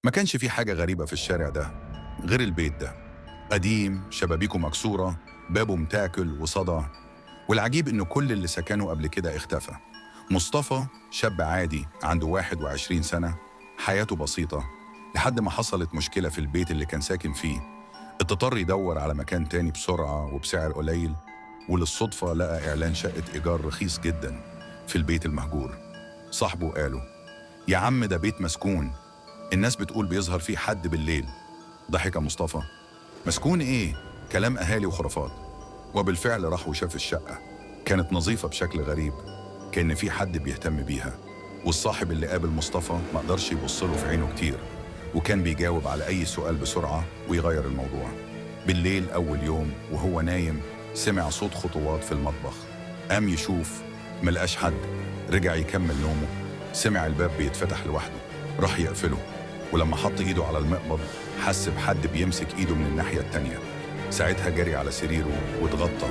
ما كانش في حاجة غريبة في الشارع ده غير البيت ده، قديم، شبابيكه مكسورة، بابه متاكل وصدى. والعجيب إنه كل اللي سكنه قبل كده اختفى. مصطفى شاب عادي عنده 21 سنة، حياته بسيطة، لحد ما حصلت مشكلة في البيت اللي كان ساكن فيه. اضطر يدور على مكان تاني بسرعة وبسعر قليل، وللصدفة لقى إعلان شقة إيجار رخيص جدا في البيت المهجور. صاحبه قاله: يا عم ده بيت مسكون، الناس بتقول بيظهر فيه حد بالليل. ضحك مصطفى: مسكون ايه؟ كلام اهالي وخرافات. وبالفعل راح وشاف الشقة، كانت نظيفة بشكل غريب، كأن في حد بيهتم بيها. والصاحب اللي قابل مصطفى ما قدرش يبص له في عينه كتير، وكان بيجاوب على أي سؤال بسرعة ويغير الموضوع. بالليل أول يوم وهو نايم سمع صوت خطوات في المطبخ، قام يشوف، ملقاش حد. رجع يكمل نومه، سمع الباب بيتفتح لوحده، راح يقفله، ولما حط ايده على المقبض حس بحد بيمسك ايده من الناحية التانية. ساعتها جري على سريره واتغطى،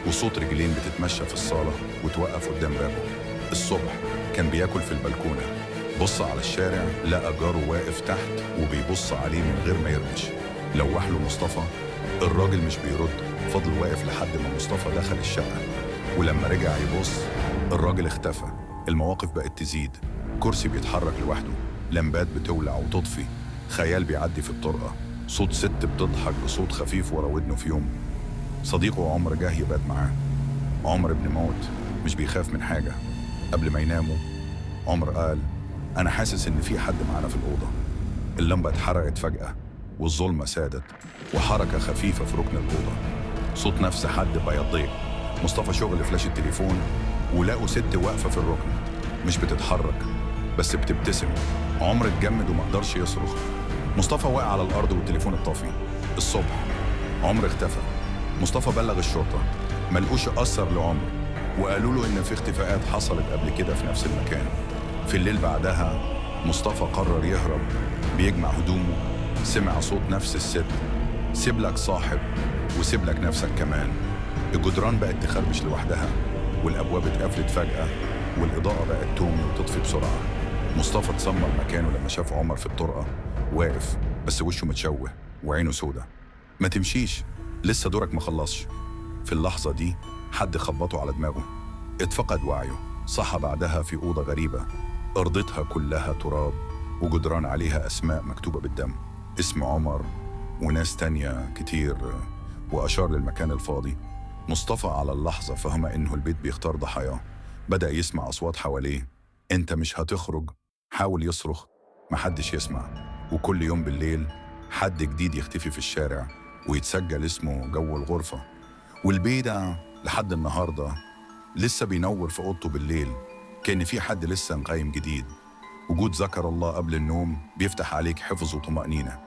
وصوت رجلين بتتمشى في الصالة وتوقف قدام بابه. الصبح كان بياكل في البلكونة، بص على الشارع لقى جاره واقف تحت وبيبص عليه من غير ما يرمش. لوح له مصطفى، الراجل مش بيرد، فضل واقف لحد ما مصطفى دخل الشقة. ولما رجع يبص الراجل اختفى. المواقف بقت تزيد، كرسي بيتحرك لوحده، لمبات بتولع وتطفي، خيال بيعدي في الطرقة، صوت ست بتضحك بصوت خفيف ورا ودنه. في يوم صديقه عمر جه يبات معاه. عمر ابن موت مش بيخاف من حاجة. قبل ما يناموا عمر قال: أنا حاسس إن في حد معانا في الأوضة. اللمبة اتحرقت فجأة والظلمة سادت، وحركة خفيفة في ركن الأوضة، صوت نفس حد بيضيق. مصطفى شغل فلاش التليفون ولقوا ست واقفة في الركن، مش بتتحرك بس بتبتسم. عمر اتجمد وما قدرش يصرخ. مصطفى وقع على الأرض والتليفون اتطفي. الصبح عمر اختفى. مصطفى بلغ الشرطة، ملقوش أثر لعمر، وقالوا له إن في اختفاءات حصلت قبل كده في نفس المكان. في الليل بعدها مصطفى قرر يهرب. بيجمع هدومه سمع صوت نفس الست: سيب لك صاحب وسيب لك نفسك كمان. الجدران بقت تخربش لوحدها، والأبواب اتقفلت فجأة، والإضاءة بقت تومي وتطفي بسرعة. مصطفى اتسمر مكانه لما شاف عمر في الطرقة واقف، بس وشه متشوه وعينه سودة. ما تمشيش، لسه دورك ما خلصش. في اللحظة دي حد خبطه على دماغه، اتفقد وعيه. صحى بعدها في أوضة غريبة، أرضتها كلها تراب وجدران عليها أسماء مكتوبة بالدم، اسم عمر وناس تانية كتير، وأشار للمكان الفاضي. مصطفى على اللحظة فهم إنه البيت بيختار ضحاياه. بدأ يسمع أصوات حواليه: أنت مش هتخرج. حاول يصرخ، محدش يسمع. وكل يوم بالليل حد جديد يختفي في الشارع ويتسجل اسمه جو الغرفة. والبيت لحد النهاردة لسه بينور في أوضته بالليل، كأن في حد لسه مقايم جديد. وجود ذكر الله قبل النوم بيفتح عليك حفظ وطمأنينة.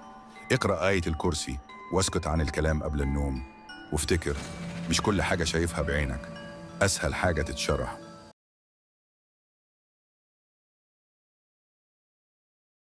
اقرأ آية الكرسي واسكت عن الكلام قبل النوم، وافتكر مش كل حاجة شايفها بعينك أسهل حاجة تتشرح.